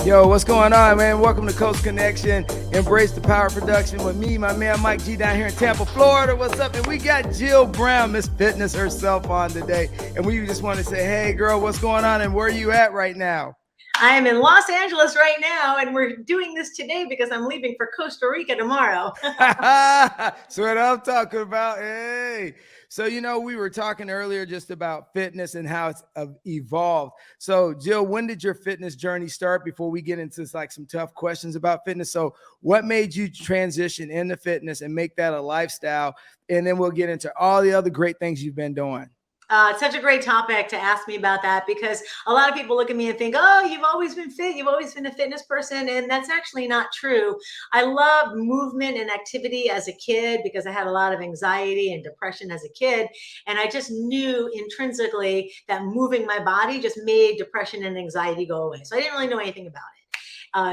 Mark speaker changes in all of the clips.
Speaker 1: Yo, what's going on, man? Welcome to Coast Connection. Embrace the power production with me, my man Mike G down here in Tampa, Florida. What's up? And we got Jill Brown, Miss Fitness herself, on today. And we just want to say, hey, girl, what's going on and where are you at right now?
Speaker 2: I am in Los Angeles right now, and we're doing this today because I'm leaving for Costa Rica tomorrow.
Speaker 1: That's what I'm talking about. Hey. So, we were talking earlier just about fitness and how it's evolved. So, Jill, when did your fitness journey start before we get into like some tough questions about fitness? So, what made you transition into fitness and make that a lifestyle? And then we'll get into all the other great things you've been doing.
Speaker 2: It's such a great topic to ask me about that because a lot of people look at me and think, oh, you've always been fit. You've always been a fitness person. And that's actually not true. I loved movement and activity as a kid because I had a lot of anxiety and depression as a kid. And I just knew intrinsically that moving my body just made depression and anxiety go away. So I didn't really know anything about it.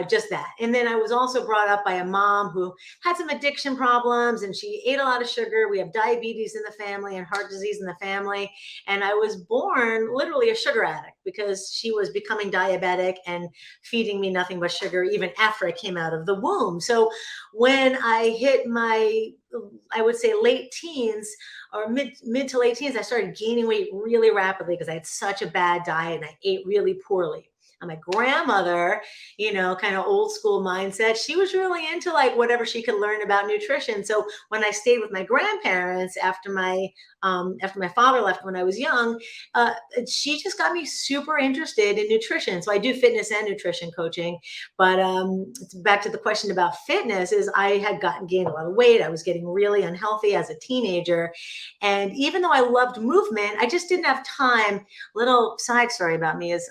Speaker 2: Just that. And then I was also brought up by a mom who had some addiction problems and she ate a lot of sugar. We have diabetes in the family and heart disease in the family. And I was born literally a sugar addict because she was becoming diabetic and feeding me nothing but sugar even after I came out of the womb. So when I hit my, I would say late teens or mid to late teens, I started gaining weight really rapidly because I had such a bad diet and I ate really poorly. And my grandmother, kind of old school mindset, she was really into like whatever she could learn about nutrition. So when I stayed with my grandparents after my father left when I was young, she just got me super interested in nutrition. So I do fitness and nutrition coaching. But back to the question about fitness is I had gained a lot of weight. I was getting really unhealthy as a teenager. And even though I loved movement, I just didn't have time. Little side story about me is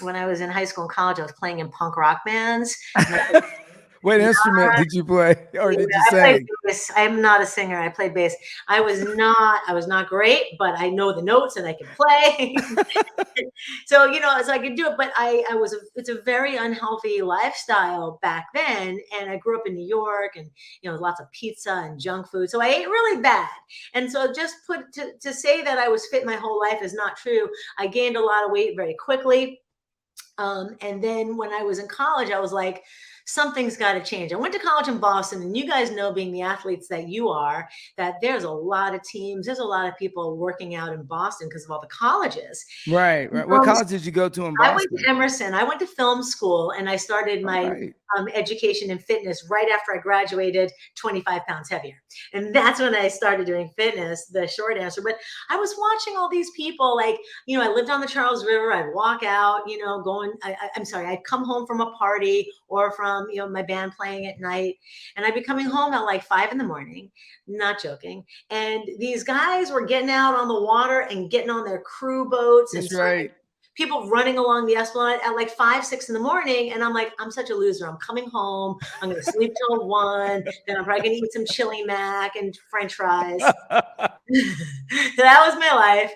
Speaker 2: when I was in high school and college, I was playing in punk rock bands.
Speaker 1: What instrument did you play or did you sing?
Speaker 2: I'm not a singer. I played bass. I was not great, but I know the notes and I can play. So, so I could do it, but it's a very unhealthy lifestyle back then. And I grew up in New York and, lots of pizza and junk food. So I ate really bad. And so just to say that I was fit my whole life is not true. I gained a lot of weight very quickly. And then when I was in college, I was like, something's got to change. I went to college in Boston, and you guys know, being the athletes that you are, that there's a lot of teams, there's a lot of people working out in Boston because of all the colleges.
Speaker 1: Right. What college did you go to in Boston?
Speaker 2: I went to Emerson. I went to film school, and I started my education in fitness right after I graduated, 25 pounds heavier. And that's when I started doing fitness, the short answer. But I was watching all these people, like, I lived on the Charles River. I'd walk out, I'd come home from a party or from, my band playing at night. And I'd be coming home at like 5 a.m, not joking. And these guys were getting out on the water and getting on their crew boats.
Speaker 1: That's
Speaker 2: and
Speaker 1: right.
Speaker 2: People running along the Esplanade at like 5, 6 in the morning. And I'm like, I'm such a loser. I'm coming home. I'm going to sleep till 1. Then I'm probably going to eat some chili mac and French fries. So that was my life.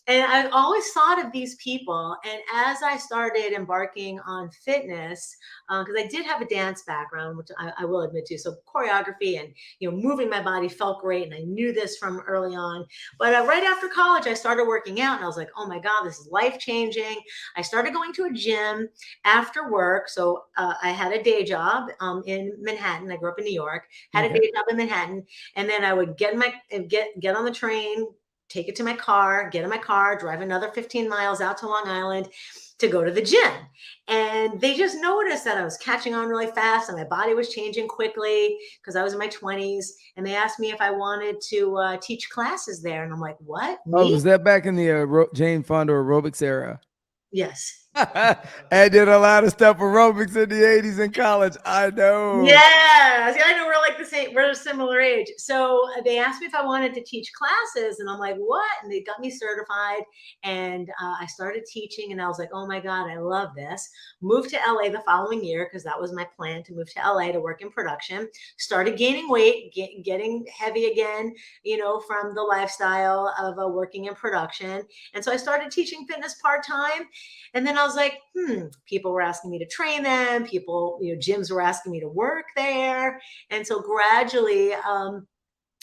Speaker 2: And I always thought of these people. And as I started embarking on fitness, because I did have a dance background, which I will admit to, so choreography and moving my body felt great, and I knew this from early on. But right after college, I started working out, and I was like, oh my God, this is life changing. I started going to a gym after work. So I had a day job in Manhattan. I grew up in New York. Had a day job in Manhattan, and then I would get on the train, take it to my car, get in my car, drive another 15 miles out to Long Island to go to the gym. And they just noticed that I was catching on really fast and my body was changing quickly because I was in my 20s. And they asked me if I wanted to teach classes there. And I'm like, what? Me?
Speaker 1: Oh, was that back in the Jane Fonda aerobics era?
Speaker 2: Yes.
Speaker 1: I did a lot of stuff aerobics in the 80s in college. I know.
Speaker 2: Yeah. See, I know we're like the same, we're a similar age. So they asked me if I wanted to teach classes, and I'm like, what? And they got me certified, and I started teaching, and I was like, oh my God, I love this. Moved to LA the following year because that was my plan, to move to LA to work in production. Started gaining weight, getting heavy again, from the lifestyle of working in production. And so I started teaching fitness part-time. And then I was like, people were asking me to train them. People, gyms were asking me to work there. And so gradually,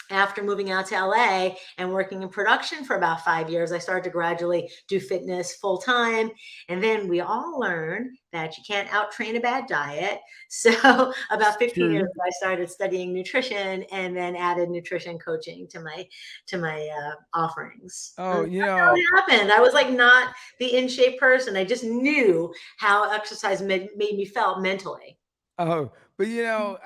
Speaker 2: after moving out to LA and working in production for about 5 years, I started to gradually do fitness full time. And then we all learned that you can't out train a bad diet. So about 15 years
Speaker 1: True.
Speaker 2: ago, I started studying nutrition and then added nutrition coaching to my offerings.
Speaker 1: Oh,
Speaker 2: And
Speaker 1: you
Speaker 2: that's how
Speaker 1: know,
Speaker 2: it happened. I was like not the in shape person. I just knew how exercise made me felt mentally.
Speaker 1: oh, but you know,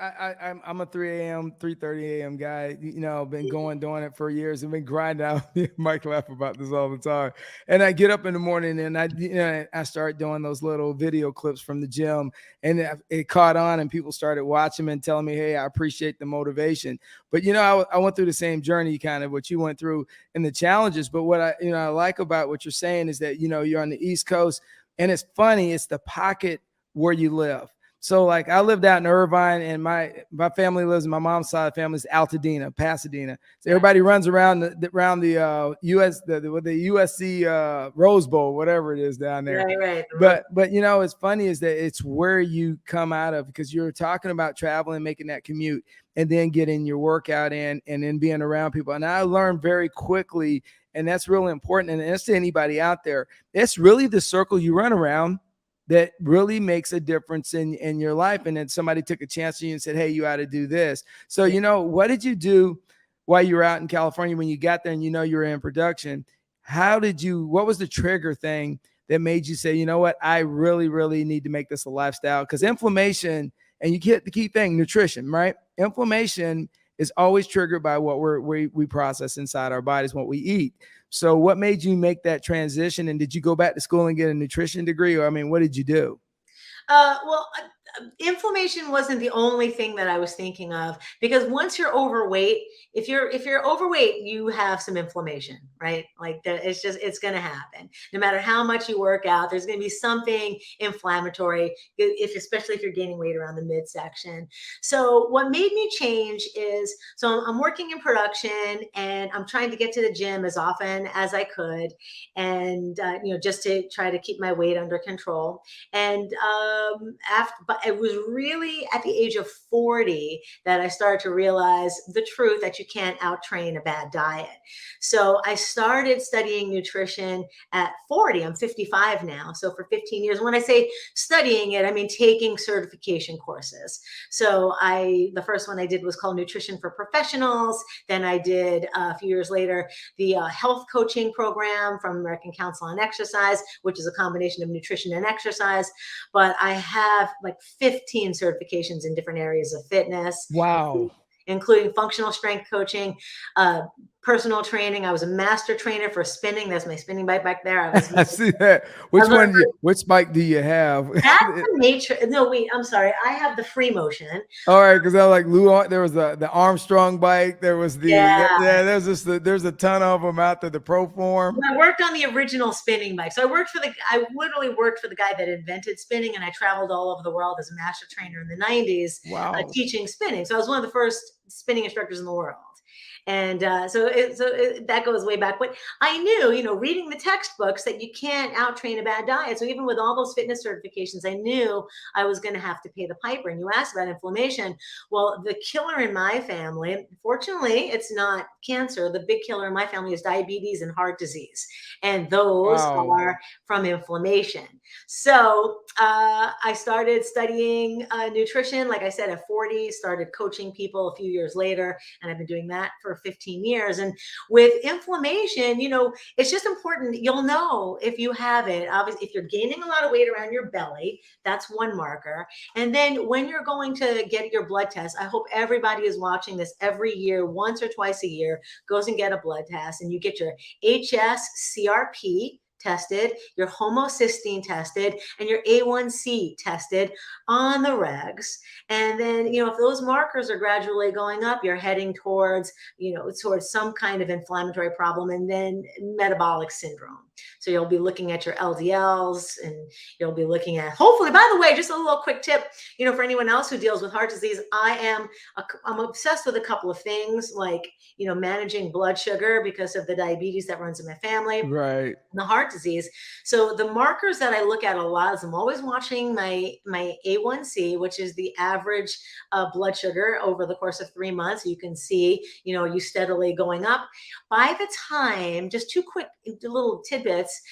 Speaker 1: I'm a 3 a.m., 3:30 a.m. guy. You know, been doing it for years and been grinding out. Me and Mike laugh about this all the time. And I get up in the morning and I start doing those little video clips from the gym, and it caught on, and people started watching and telling me, "Hey, I appreciate the motivation." But you know, I went through the same journey, kind of what you went through in the challenges. But what I like about what you're saying is that you're on the East Coast, and it's funny. It's the pocket where you live. So like I lived out in Irvine, and my family lives. My mom's side of the family is Altadena, Pasadena. So
Speaker 2: Yeah.
Speaker 1: everybody runs around the US the USC Rose Bowl, whatever it is down there.
Speaker 2: Right, right.
Speaker 1: But it's funny is that it's where you come out of, because you're talking about traveling, making that commute, and then getting your workout in, and then being around people. And I learned very quickly, and that's really important. And it's to anybody out there, it's really the circle you run around that really makes a difference in your life. And then somebody took a chance on you and said, hey, you ought to do this. So, what did you do while you were out in California when you got there and you were in production? What was the trigger thing that made you say, you know what, I really, really need to make this a lifestyle? Because inflammation, and you get the key thing, nutrition, right? Inflammation is always triggered by what we process inside our bodies, what we eat. So what made you make that transition? And did you go back to school and get a nutrition degree? Or, I mean, what did you do?
Speaker 2: Well, inflammation wasn't the only thing that I was thinking of, because once you're overweight, if you're overweight, you have some inflammation, right? Like it's going to happen. No matter how much you work out, there's going to be something inflammatory, especially if you're gaining weight around the midsection. So what made me change is, so I'm working in production and I'm trying to get to the gym as often as I could, and just to try to keep my weight under control. And but it was really at the age of 40 that I started to realize the truth that you can't out train a bad diet. So I started studying nutrition at 40. I'm 55 now. So for 15 years, when I say studying it, I mean taking certification courses. So the first one I did was called Nutrition for Professionals. Then I did a few years later the health coaching program from American Council on Exercise, which is a combination of nutrition and exercise. But I have like 15 certifications in different areas of fitness,
Speaker 1: Wow.
Speaker 2: including functional strength coaching, personal training. I was a master trainer for spinning. That's my spinning bike back there.
Speaker 1: I see that. Which bike do you have?
Speaker 2: That's the nature. No, wait, I'm sorry. I have the free motion.
Speaker 1: All right, because I like there was the Armstrong bike. There was
Speaker 2: Yeah.
Speaker 1: there's a ton of them out there. The Pro Form.
Speaker 2: I worked on the original spinning bike. So I literally worked for the guy that invented spinning, and I traveled all over the world as a master trainer in the 90s,
Speaker 1: Wow.
Speaker 2: teaching spinning. So I was one of the first spinning instructors in the world. And that goes way back. But I knew, reading the textbooks, that you can't out train a bad diet. So even with all those fitness certifications, I knew I was going to have to pay the piper. And you asked about inflammation. Well, the killer in my family, fortunately, it's not cancer. The big killer in my family is diabetes and heart disease. And those are from inflammation. So I started studying nutrition, like I said, at 40, started coaching people a few years later. And I've been doing that for 15 years. And with inflammation, it's just important. You'll know if you have it. Obviously, if you're gaining a lot of weight around your belly, that's one marker. And then when you're going to get your blood test, I hope everybody is watching this every year, once or twice a year, goes and get a blood test, and you get your HS-CRP tested, your homocysteine tested, and your A1C tested on the regs. And then, if those markers are gradually going up, you're heading towards some kind of inflammatory problem, and then metabolic syndrome. So you'll be looking at your LDLs, and you'll be looking at, hopefully, by the way, just a little quick tip, for anyone else who deals with heart disease, I'm obsessed with a couple of things, like, managing blood sugar because of the diabetes that runs in my family.
Speaker 1: Right.
Speaker 2: The heart disease. So the markers that I look at a lot is I'm always watching my A1C, which is the average blood sugar over the course of 3 months. You can see, you steadily going up. By the time, just two quick little tidbits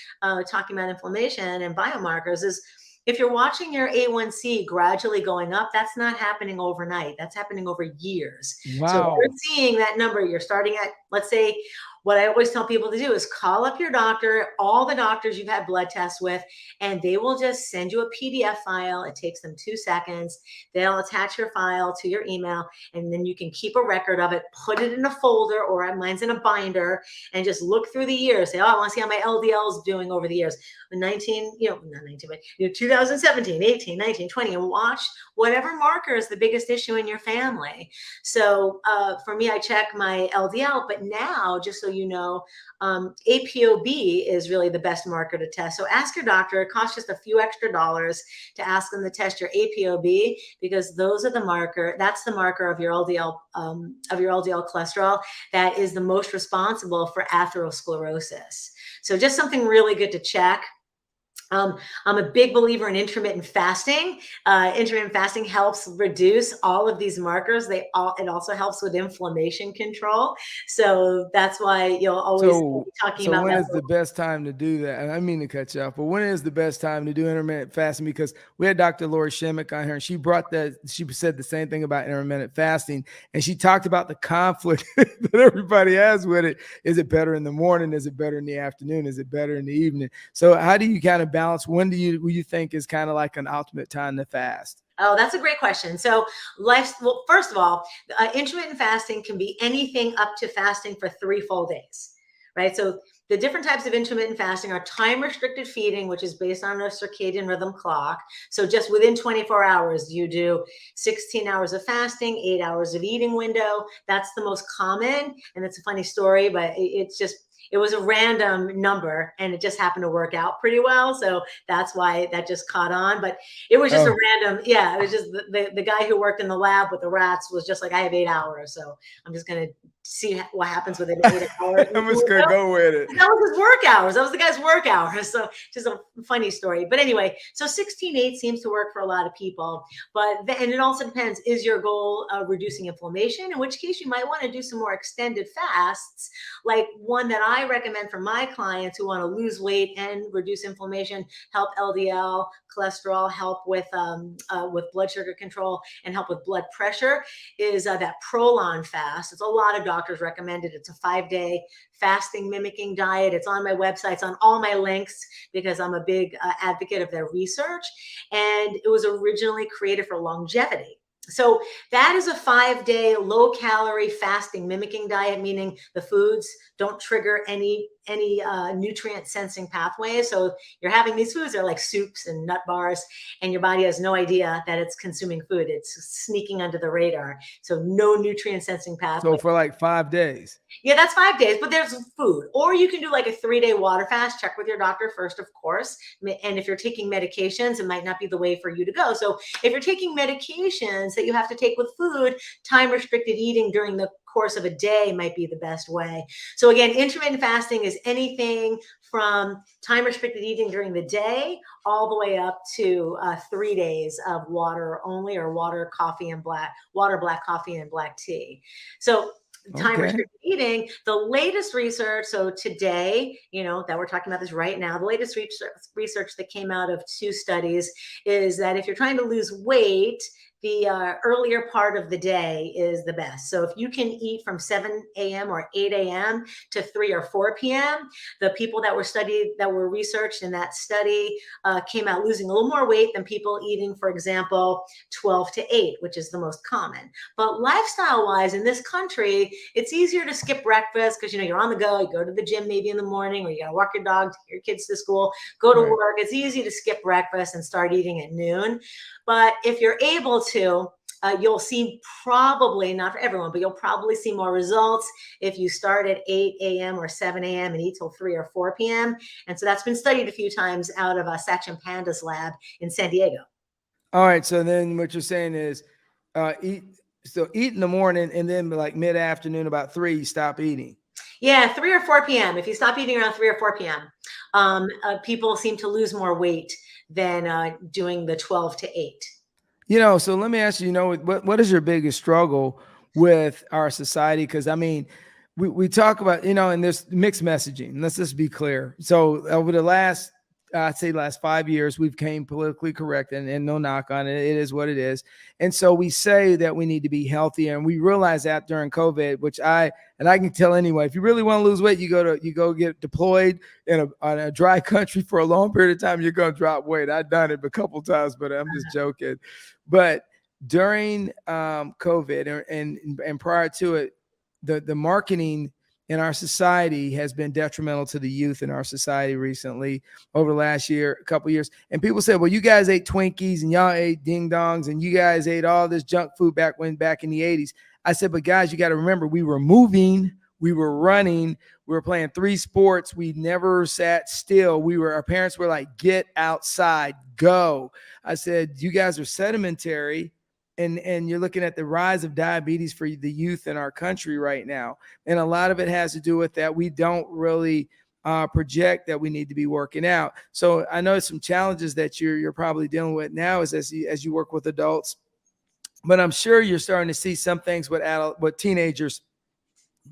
Speaker 2: talking about inflammation and biomarkers is, if you're watching your A1C gradually going up, that's not happening overnight. That's happening over years.
Speaker 1: Wow.
Speaker 2: So if you're seeing that number, you're starting at, let's say, what I always tell people to do is call up your doctor, all the doctors you've had blood tests with, and they will just send you a PDF file. It takes them 2 seconds. They'll attach your file to your email, and then you can keep a record of it, put it in a folder, or mine's in a binder, and just look through the years. Say, oh, I want to see how my LDL is doing over the years. 2017, 18, 19, 20, and watch whatever marker is the biggest issue in your family. So for me, I check my LDL, but now, just so you know, APOB is really the best marker to test. So ask your doctor. It costs just a few extra dollars to ask them to test your APOB, because those are the marker. That's the marker of your LDL cholesterol that is the most responsible for atherosclerosis. So just something really good to check. I'm a big believer in intermittent fasting. Intermittent fasting helps reduce all of these markers. It also helps with inflammation control. So that's why you'll always be talking about that.
Speaker 1: So when is the best time to do that? And I mean to cut you off, but when is the best time to do intermittent fasting? Because we had Dr. Lori Shemick on here, and she said the same thing about intermittent fasting. And she talked about the conflict that everybody has with it. Is it better in the morning? Is it better in the afternoon? Is it better in the evening? So how do you kind of balance? When do you think is kind of like an ultimate time to fast?
Speaker 2: Oh, that's a great question. So first of all, intermittent fasting can be anything up to fasting for 3 full days, right? So the different types of intermittent fasting are time restricted feeding, which is based on a circadian rhythm clock. So just within 24 hours, you do 16 hours of fasting, 8 hours of eating window. That's the most common. And it's a funny story, but it was a random number, and it just happened to work out pretty well. So that's why that just caught on. But it was just a random, it was just the guy who worked in the lab with the rats was just like, I have 8 hours. So I'm just going to see what happens with it. 8 hours.
Speaker 1: I'm just going to go with it.
Speaker 2: That was his work hours. That was the guy's work hours. So just a funny story. But anyway, so 16-8 seems to work for a lot of people. And it also depends, is your goal reducing inflammation? In which case you might want to do some more extended fasts, like one that I recommend for my clients who want to lose weight and reduce inflammation, help LDL cholesterol, help with blood sugar control, and help with blood pressure, is that Prolon fast. It's a lot of doctors recommend it. It's a 5-day fasting mimicking diet. It's on my website. It's on all my links because I'm a big advocate of their research. And it was originally created for longevity. So that is a 5-day low calorie fasting mimicking diet, meaning the foods don't trigger any nutrient sensing pathways. So you're having these foods, they're like soups and nut bars, and your body has no idea that it's consuming food. It's sneaking under the radar. So no nutrient sensing pathway.
Speaker 1: So for like 5 days.
Speaker 2: Yeah, that's 5 days, but there's food. Or you can do like a 3-day water fast. Check with your doctor first, of course. And if you're taking medications, it might not be the way for you to go. So if you're taking medications that you have to take with food, time restricted eating during the course of a day might be the best way. So again, intermittent fasting is anything from time restricted eating during the day all the way up to 3 days of water only, or water, black coffee and black tea. So time restricted eating, the latest research, so today, that we're talking about this right now, the latest research that came out of 2 studies is that if you're trying to lose weight, the earlier part of the day is the best. So if you can eat from 7 a.m. or 8 a.m. to 3 or 4 p.m., the people that were researched in that study came out losing a little more weight than people eating, for example, 12 to 8, which is the most common. But lifestyle-wise, in this country, it's easier to skip breakfast because, you're on the go. You go to the gym maybe in the morning, or you got to walk your dog, take your kids to school, go to work. It's easy to skip breakfast and start eating at noon. But if you're able to, you'll see, probably not for everyone, but you'll probably see more results if you start at 8 a.m. or 7 a.m. and eat till 3 or 4 p.m. And so that's been studied a few times out of Sachin Panda's lab in San Diego.
Speaker 1: All right. So then what you're saying is eat in the morning, and then like mid-afternoon about 3, you stop eating.
Speaker 2: Yeah, 3 or 4 p.m. If you stop eating around 3 or 4 p.m., people seem to lose more weight than doing the 12 to 8.
Speaker 1: So let me ask you, what is your biggest struggle with our society? Because I mean, we talk about, and there's mixed messaging. Let's just be clear. So over the last 5 years, we've came politically correct, and no knock on it. It is what it is. And so we say that we need to be healthy, and we realize that during COVID, which I can tell anyway, if you really want to lose weight, you go get deployed on a dry country for a long period of time, you're going to drop weight. I've done it a couple times, but I'm just joking. But during COVID and prior to it, the marketing in our society has been detrimental to the youth in our society recently over the last couple of years. And people say, well, you guys ate Twinkies and y'all ate ding dongs and you guys ate all this junk food back in the 80s. I said, but guys, you got to remember, we were moving, we were running, we were playing 3 sports. We never sat still. Our parents were like, get outside, go. I said, you guys are sedentary. And you're looking at the rise of diabetes for the youth in our country right now. And a lot of it has to do with that. We don't really project that we need to be working out. So I know some challenges that you're probably dealing with now as you work with adults, but I'm sure you're starting to see some things with teenagers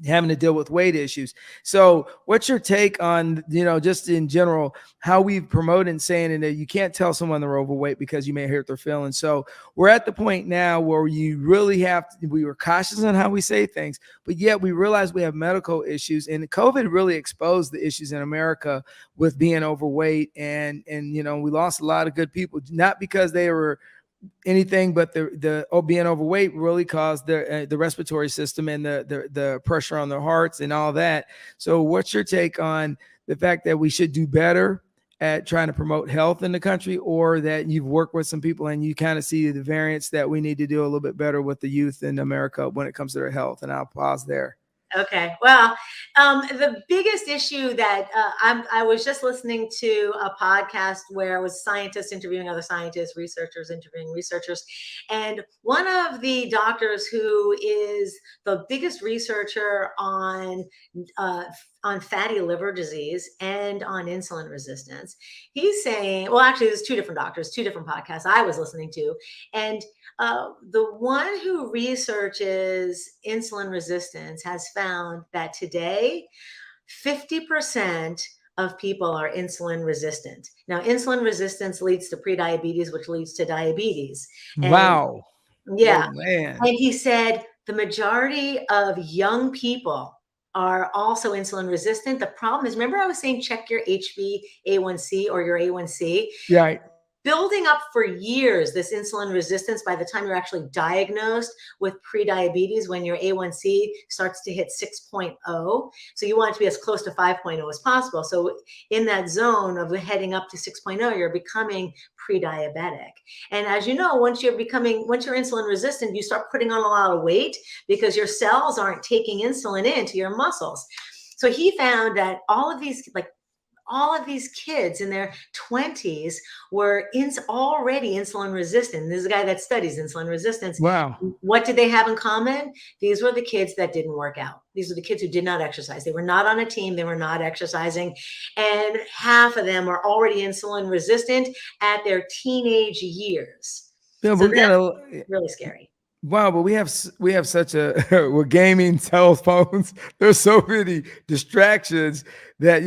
Speaker 1: having to deal with weight issues. So what's your take on, just in general, how we've promoted saying that you can't tell someone they're overweight because you may hurt their feelings. So we're at the point now where you really we were cautious on how we say things, but yet we realize we have medical issues, and COVID really exposed the issues in America with being overweight. And we lost a lot of good people, not because they were anything, but the being overweight really caused the respiratory system and the pressure on their hearts and all that. So what's your take on the fact that we should do better at trying to promote health in the country, or that you've worked with some people and you kind of see the variance that we need to do a little bit better with the youth in America when it comes to their health? And I'll pause there.
Speaker 2: Okay. Well, the biggest issue that I was just listening to a podcast where it was scientists interviewing other scientists, researchers interviewing researchers. And one of the doctors who is the biggest researcher on fatty liver disease and on insulin resistance, he's saying, well, actually, there's 2 different doctors, 2 different podcasts I was listening to. And the one who researches insulin resistance has found that today, 50% of people are insulin resistant. Now, insulin resistance leads to prediabetes, which leads to diabetes. And,
Speaker 1: wow.
Speaker 2: Yeah.
Speaker 1: Oh, man.
Speaker 2: And he said the majority of young people are also insulin resistant. The problem is, remember I was saying check your HbA1c or your A1C?
Speaker 1: Right.
Speaker 2: Building up for years, this insulin resistance, by the time you're actually diagnosed with prediabetes, when your A1C starts to hit 6.0. So you want it to be as close to 5.0 as possible. So in that zone of heading up to 6.0, you're becoming pre-diabetic. And as you know, once you're insulin resistant, you start putting on a lot of weight because your cells aren't taking insulin into your muscles. So he found that all of these kids in their 20s were already insulin resistant. This is a guy that studies insulin resistance.
Speaker 1: Wow.
Speaker 2: What did they have in common? These were the kids that didn't work out. These were the kids who did not exercise. They were not on a team. They were not exercising. And half of them are already insulin resistant at their teenage years.
Speaker 1: Yeah,
Speaker 2: so
Speaker 1: that's
Speaker 2: really scary.
Speaker 1: Wow, but we have such we're gaming, cell phones. There's so many distractions that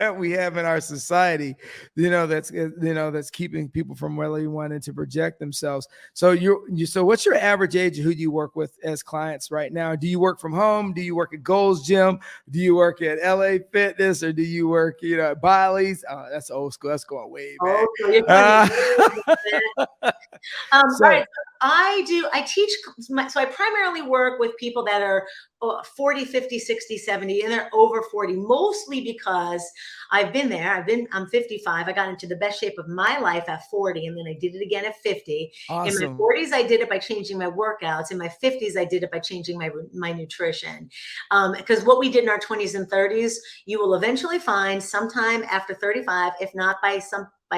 Speaker 1: that we have in our society, that's keeping people from really wanting to project themselves. So so what's your average age of who do you work with as clients right now? Do you work from home? Do you work at Gold's Gym? Do you work at LA Fitness, or do you work, at Biley's? Oh, that's old school. That's going way back.
Speaker 2: Oh, so you're
Speaker 1: So,
Speaker 2: right. I teach, so I primarily work with people that are 40, 50, 60, 70, and they're over 40, mostly because I've been there. I'm 55. I got into the best shape of my life at 40, and then I did it again at 50. In my
Speaker 1: Awesome.
Speaker 2: 40s, I did it by changing my workouts. In my 50s, I did it by changing my nutrition. Because what we did in our 20s and 30s, you will eventually find sometime after 35, if not by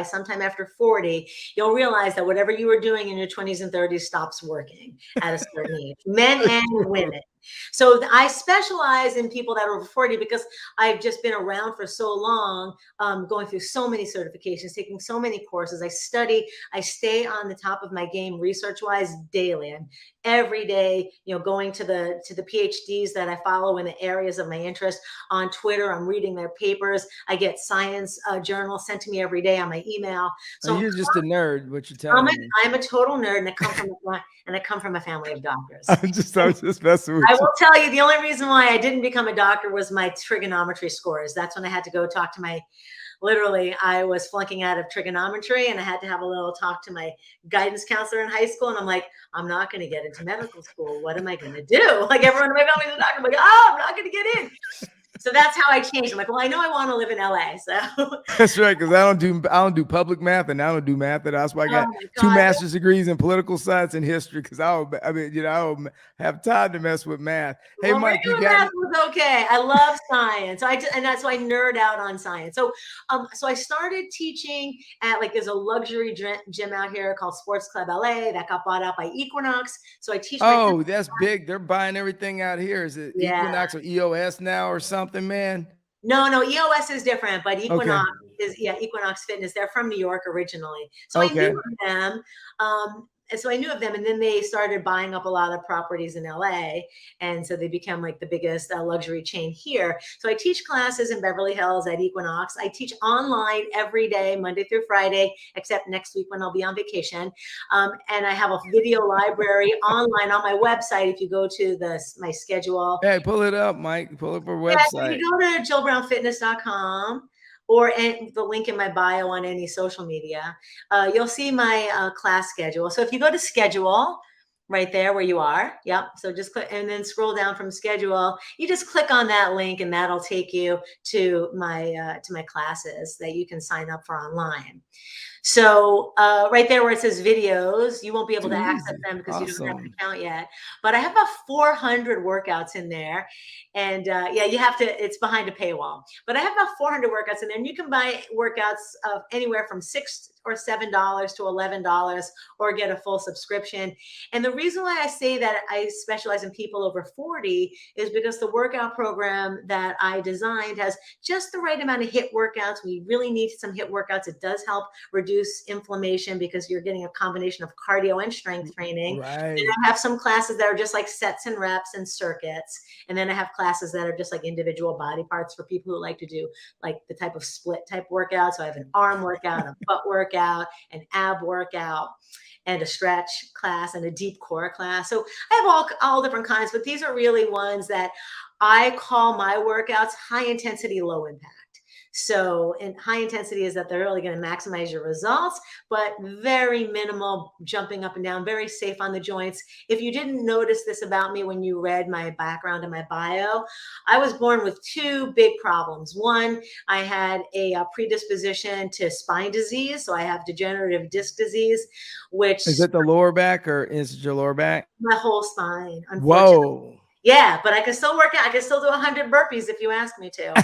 Speaker 2: sometime after 40, you'll realize that whatever you were doing in your 20s and 30s stops working at a certain age, men and women. So I specialize in people that are over 40 because I've just been around for so long, going through so many certifications, taking so many courses. I study, I stay on the top of my game research-wise daily. And every day, going to the PhDs that I follow in the areas of my interest. On Twitter, I'm reading their papers. I get science journals sent to me every day on my email. So
Speaker 1: You're just a nerd, what you're telling me.
Speaker 2: I'm a total nerd, and I come from a family of doctors.
Speaker 1: I was just messing with
Speaker 2: I
Speaker 1: you.
Speaker 2: will tell you, the only reason why I didn't become a doctor was my trigonometry scores. That's when I had to go talk to literally, I was flunking out of trigonometry, and I had to have a little talk to my guidance counselor in high school. And I'm like, I'm not going to get into medical school. What am I going to do? Like, everyone in my family is a doctor. I'm like, I'm not going to get in. So that's how I changed. I'm like, well, I know I want to live in LA. So
Speaker 1: that's right, because I don't do public math, and I don't do math. And that's why I got 2 master's degrees in political science and history, because I don't have time to mess with math. Hey,
Speaker 2: well,
Speaker 1: Mike,
Speaker 2: math was okay. I love science. And that's why I nerd out on science. So I started teaching at, there's a luxury gym out here called Sports Club LA that got bought out by Equinox. So I teach.
Speaker 1: Oh, that's big. They're buying everything out here. Is it Equinox or EOS now or something, man?
Speaker 2: No, EOS is different, but Equinox is, Equinox Fitness. They're from New York originally. So I knew of them. And then they started buying up a lot of properties in LA. And so they became the biggest luxury chain here. So I teach classes in Beverly Hills at Equinox. I teach online every day, Monday through Friday, except next week when I'll be on vacation. And I have a video library online on my website. If you go to my schedule.
Speaker 1: Hey, pull it up, Mike. Pull up our website.
Speaker 2: Yeah, you go to jillbrownfitness.com. or the link in my bio on any social media, you'll see my class schedule. So if you go to schedule right there where you are, yep. So just click and then scroll down from schedule. You just click on that link and that'll take you to my classes that you can sign up for online. So right there where it says videos, you won't be able to access them because you don't have an account yet. But I have about 400 workouts in there. And you have to, it's behind a paywall. But I have about 400 workouts in there. And you can buy workouts of anywhere from $6 or $7 to $11 or get a full subscription. And the reason why I say that I specialize in people over 40 is because the workout program that I designed has just the right amount of HIIT workouts. We really need some HIIT workouts. It does help reduce inflammation because you're getting a combination of cardio and strength training.
Speaker 1: Right.
Speaker 2: And I have some classes that are just like sets and reps and circuits. And then I have classes that are just like individual body parts for people who like to do the type of split type workout. So I have an arm workout, a butt workout, an ab workout, and a stretch class and a deep core class. So I have all different kinds, but these are really ones that I call my workouts high intensity, low impact. So, and high intensity is that they're really going to maximize your results, but very minimal jumping up and down, very safe on the joints. If you didn't notice this about me when you read my background and my bio, I was born with 2 big problems. One, I had a predisposition to spine disease. So I have degenerative disc disease, which
Speaker 1: is it the lower back or is it your lower back?
Speaker 2: My whole spine. Whoa. Yeah, but I can still work out. I can still do 100 burpees if you ask me to.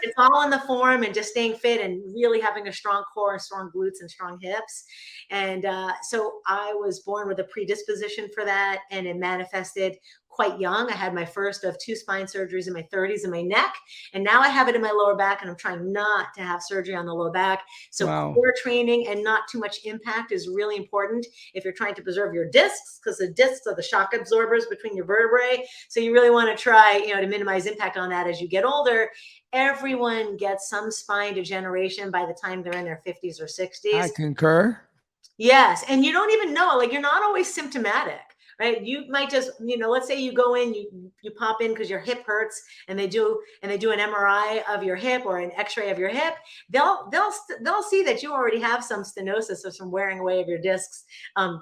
Speaker 2: It's all in the form and just staying fit and really having a strong core and strong glutes and strong hips. And so I was born with a predisposition for that, and it manifested quite young. I had my first of 2 spine surgeries in my 30s in my neck, and now I have it in my lower back, and I'm trying not to have surgery on the low back. So core training and not too much impact is really important if you're trying to preserve your discs, because the discs are the shock absorbers between your vertebrae. So you really want to try, to minimize impact on that as you get older. Everyone gets some spine degeneration by the time they're in their 50s or 60s.
Speaker 1: I concur.
Speaker 2: Yes. And you don't even know, you're not always symptomatic. right? You might just, let's say you go in, you pop in because your hip hurts, and they do an MRI of your hip or an X-ray of your hip. They'll see that you already have some stenosis or some wearing away of your discs.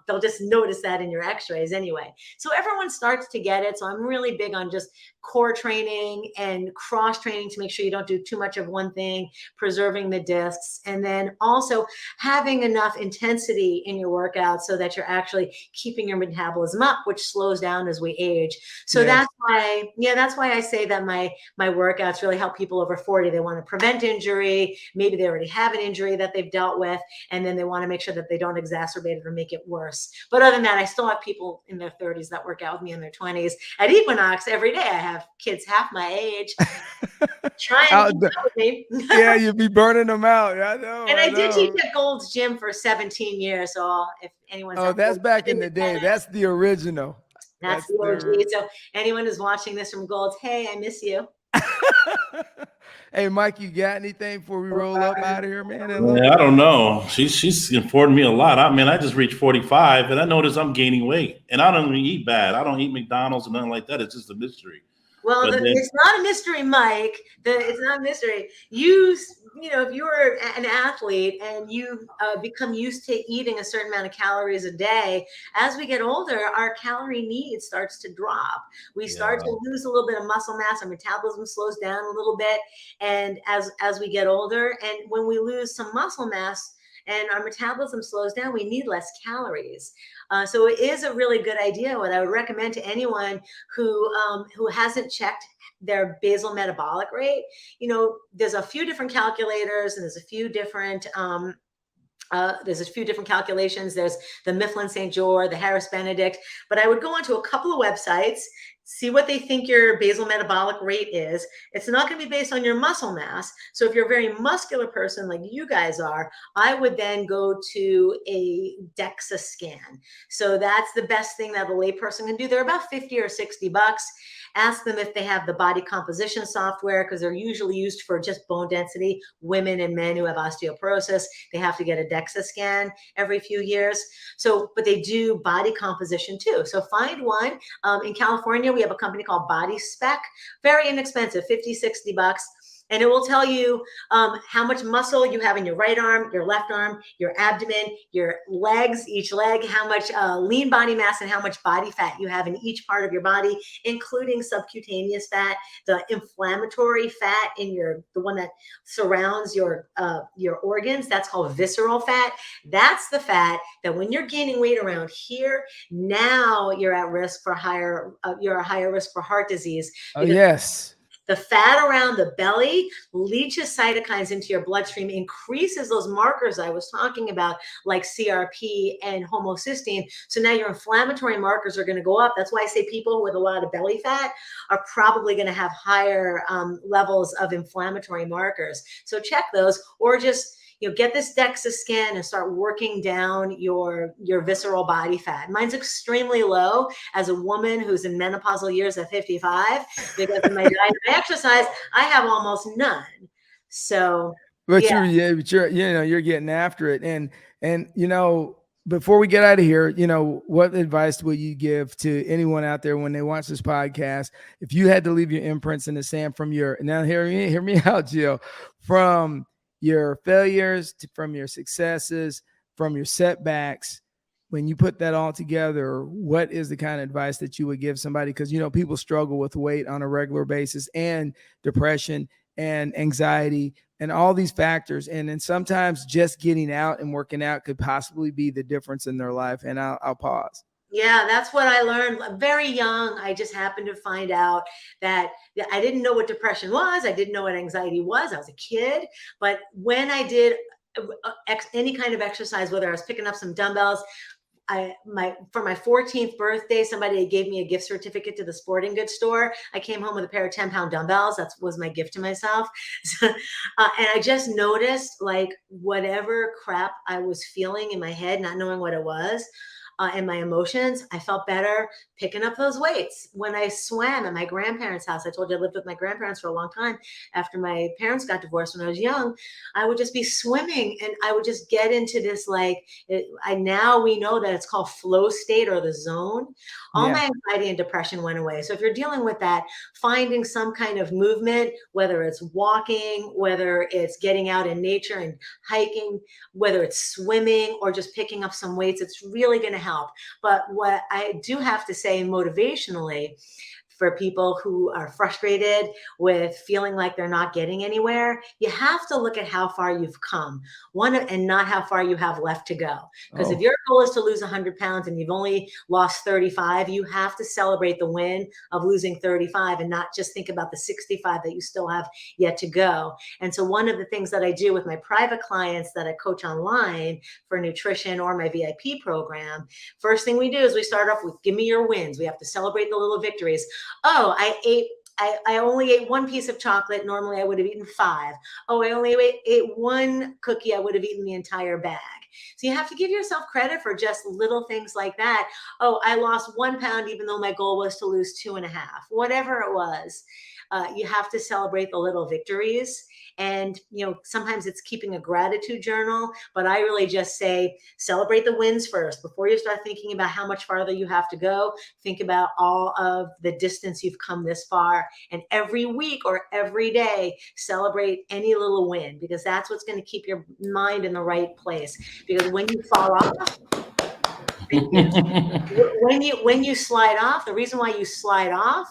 Speaker 2: They'll just notice that in your X-rays anyway. So everyone starts to get it. So I'm really big on just core training and cross training to make sure you don't do too much of one thing, preserving the discs, and then also having enough intensity in your workout so that you're actually keeping your metabolism up, which slows down as we age. So
Speaker 1: Yes.
Speaker 2: that's why I say that my workouts really help people over 40. They want to prevent injury. Maybe they already have an injury that they've dealt with, and then they want to make sure that they don't exacerbate it or make it worse. But other than that, I still have people in their 30s that work out with me in their 20s. At Equinox, every day I have kids half my age trying to keep up with me.
Speaker 1: Yeah, you'd be burning them out. Yeah, I know.
Speaker 2: And I did teach at Gold's Gym for 17 years. So if anyone's
Speaker 1: that's back in the day. That's the original.
Speaker 2: That's the OG. So anyone who's watching this from Gold's, hey, I miss you.
Speaker 1: Hey, Mike, you got anything before we roll up out of here, man?
Speaker 3: Yeah, I don't know. She's informed me a lot. I mean, I just reached 45, and I notice I'm gaining weight, and I don't even eat bad. I don't eat McDonald's or nothing like that. It's just a mystery.
Speaker 2: Well, it's not a mystery, Mike. It's not a mystery. If you're an athlete and you become used to eating a certain amount of calories a day, as we get older, our calorie need starts to drop. We start to lose a little bit of muscle mass. Our metabolism slows down a little bit. And as we get older, and when we lose some muscle mass, and our metabolism slows down, we need less calories. So it is a really good idea. What I would recommend to anyone who hasn't checked their basal metabolic rate, there's a few different calculators, and there's a few different calculations. There's the Mifflin St. George, the Harris Benedict, but I would go onto a couple of websites, see what they think your basal metabolic rate is. It's not going to be based on your muscle mass. So if you're a very muscular person like you guys are, I would then go to a DEXA scan. So that's the best thing that a layperson can do. They're about 50 or 60 bucks. Ask them if they have the body composition software, because they're usually used for just bone density. Women and men who have osteoporosis, they have to get a DEXA scan every few years. So, but they do body composition too. So find one. In California, we have a company called Body Spec, very inexpensive, 50, 60 bucks. And it will tell you how much muscle you have in your right arm, your left arm, your abdomen, your legs, each leg, how much lean body mass and how much body fat you have in each part of your body, including subcutaneous fat, the inflammatory fat in the one that surrounds your organs. That's called visceral fat. That's the fat that when you're gaining weight around here, now you're at risk for you're a higher risk for heart disease.
Speaker 1: Oh, yes.
Speaker 2: The fat around the belly leaches cytokines into your bloodstream, increases those markers I was talking about, like CRP and homocysteine. So now your inflammatory markers are going to go up. That's why I say people with a lot of belly fat are probably going to have higher levels of inflammatory markers. So check those, or just get this DEXA scan and start working down your visceral body fat. Mine's extremely low as a woman who's in menopausal years at 55. Because of my diet and exercise, I have almost none. So,
Speaker 1: but you're getting after it. And before we get out of here, what advice will you give to anyone out there when they watch this podcast? If you had to leave your imprints in the sand from now hear me out, Jill, from your failures from your successes, from your setbacks, when you put that all together, what is the kind of advice that you would give somebody? Because, people struggle with weight on a regular basis, and depression and anxiety and all these factors. And then sometimes just getting out and working out could possibly be the difference in their life. And I'll pause.
Speaker 2: Yeah, that's what I learned very young. I just happened to find out that I didn't know what depression was. I didn't know what anxiety was. I was a kid. But when I did any kind of exercise, whether I was picking up some dumbbells, for my 14th birthday, somebody gave me a gift certificate to the sporting goods store. I came home with a pair of 10-pound dumbbells. That was my gift to myself. And I just noticed, like, whatever crap I was feeling in my head, not knowing what it was, and my emotions, I felt better picking up those weights. When I swam at my grandparents' house, I told you I lived with my grandparents for a long time. After my parents got divorced when I was young, I would just be swimming and I would just get into this, now we know that it's called flow state or the zone. All my anxiety and depression went away. So if you're dealing with that, finding some kind of movement, whether it's walking, whether it's getting out in nature and hiking, whether it's swimming or just picking up some weights, it's really going to help. But what I do have to say motivationally, for people who are frustrated with feeling like they're not getting anywhere, you have to look at how far you've come, and not how far you have left to go. Because if your goal is to lose 100 pounds and you've only lost 35, you have to celebrate the win of losing 35 and not just think about the 65 that you still have yet to go. And so one of the things that I do with my private clients that I coach online for nutrition or my VIP program, first thing we do is we start off with, give me your wins. We have to celebrate the little victories. Oh, I only ate one piece of chocolate. Normally I would have eaten 5. Oh, I only ate one cookie. I would have eaten the entire bag. So you have to give yourself credit for just little things like that. Oh, I lost 1 pound, even though my goal was to lose 2.5, whatever it was. You have to celebrate the little victories. And, sometimes it's keeping a gratitude journal, but I really just say, celebrate the wins first. Before you start thinking about how much farther you have to go, think about all of the distance you've come this far. And every week or every day, celebrate any little win, because that's what's going to keep your mind in the right place. Because when you fall off, when you slide off, the reason why you slide off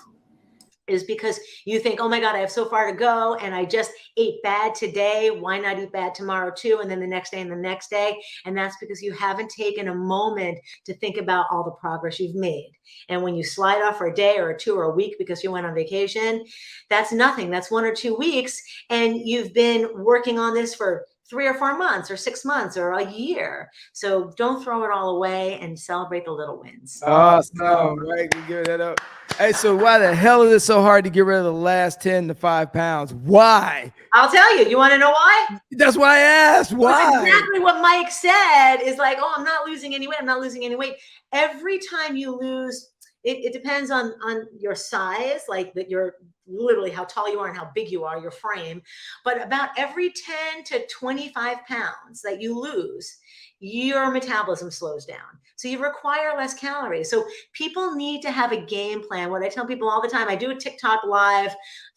Speaker 2: is because you think, oh my God, I have so far to go and I just ate bad today. Why not eat bad tomorrow too? And then the next day and the next day. And that's because you haven't taken a moment to think about all the progress you've made. And when you slide off for a day or 2 or a week because you went on vacation, that's nothing. That's 1 or 2 weeks. And you've been working on this for 3 or 4 months or 6 months or a year. So don't throw it all away and celebrate the little wins.
Speaker 1: Awesome. Right. We give that up. Hey, so why the hell is it so hard to get rid of the last 10 to 5 pounds? Why?
Speaker 2: I'll tell you. You want to know why?
Speaker 1: That's why I asked. Why?
Speaker 2: That's exactly what Mike said is like, oh, I'm not losing any weight. I'm not losing any weight. Every time you lose, it depends on your size, like that you're literally how tall you are and how big you are, your frame. But about every 10 to 25 pounds that you lose, your metabolism slows down. So you require less calories. So people need to have a game plan. What I tell people all the time, I do a TikTok live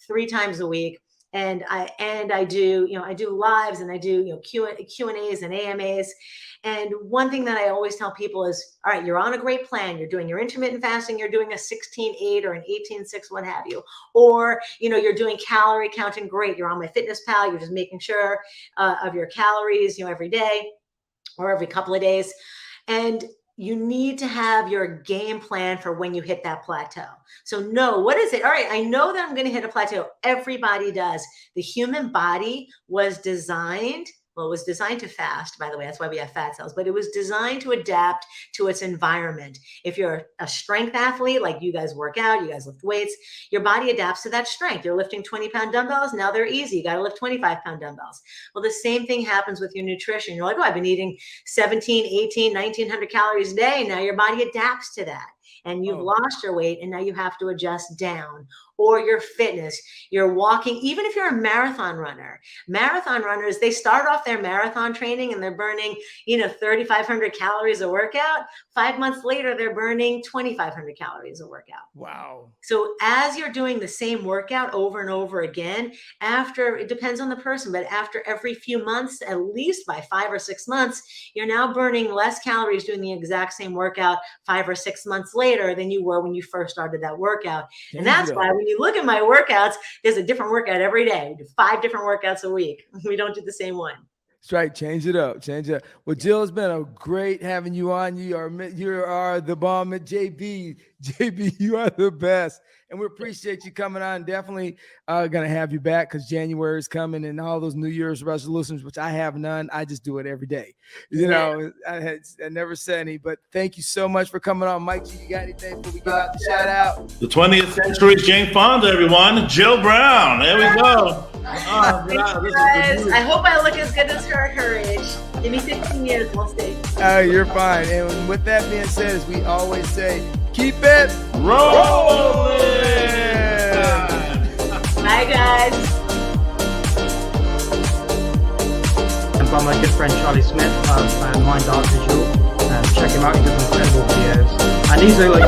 Speaker 2: 3 times a week. And I do lives and I do, Q&As and AMAs. And one thing that I always tell people is, all right, you're on a great plan. You're doing your intermittent fasting. You're doing a 16-8 or an 18-6, what have you. Or, you're doing calorie counting. Great. You're on MyFitnessPal. You're just making sure of your calories, every day or every couple of days. And you need to have your game plan for when you hit that plateau. So what is it? All right, I know that I'm going to hit a plateau. Everybody does. The human body was designed to fast, by the way. That's why we have fat cells, but it was designed to adapt to its environment. If you're a strength athlete, like you guys work out, you guys lift weights, your body adapts to that strength. You're lifting 20-pound dumbbells. Now they're easy. You got to lift 25-pound dumbbells. Well, the same thing happens with your nutrition. You're like, oh, I've been eating 17, 18, 1900 calories a day. Now your body adapts to that. And you've lost your weight and now you have to adjust down. Or your fitness, you're walking, even if you're a marathon runners, they start off their marathon training and they're burning, 3,500 calories a workout. 5 months later, they're burning 2,500 calories a workout.
Speaker 1: Wow.
Speaker 2: So as you're doing the same workout over and over again, it depends on the person, but after every few months, at least by 5 or 6 months, you're now burning less calories doing the exact same workout 5 or 6 months later than you were when you first started that workout. And that's why when you look at my workouts, there's a different workout every day. We do 5 different workouts a week. We don't do the same one.
Speaker 1: That's right. Change it up. Well, Jill, it's been a great having you on. You are the bomb at JB. JB, you are the best. And we appreciate you coming on. Definitely going to have you back because January is coming and all those New Year's resolutions, which I have none. I just do it every day. I never said any, but thank you so much for coming on. Mike, you got anything before we get out the shout out?
Speaker 3: The 20th century Jane Fonda, everyone. Jill Brown. There we go.
Speaker 2: Thank you guys. I hope I look as good as her at her age. Give me 15 years, we'll see.
Speaker 1: Oh, you're fine. And with that being said, as we always say, keep it
Speaker 3: rolling.
Speaker 2: Bye, guys.
Speaker 4: And by my good friend Charlie Smith, Mind Art Visual. Check him out, he does incredible videos. And these are like...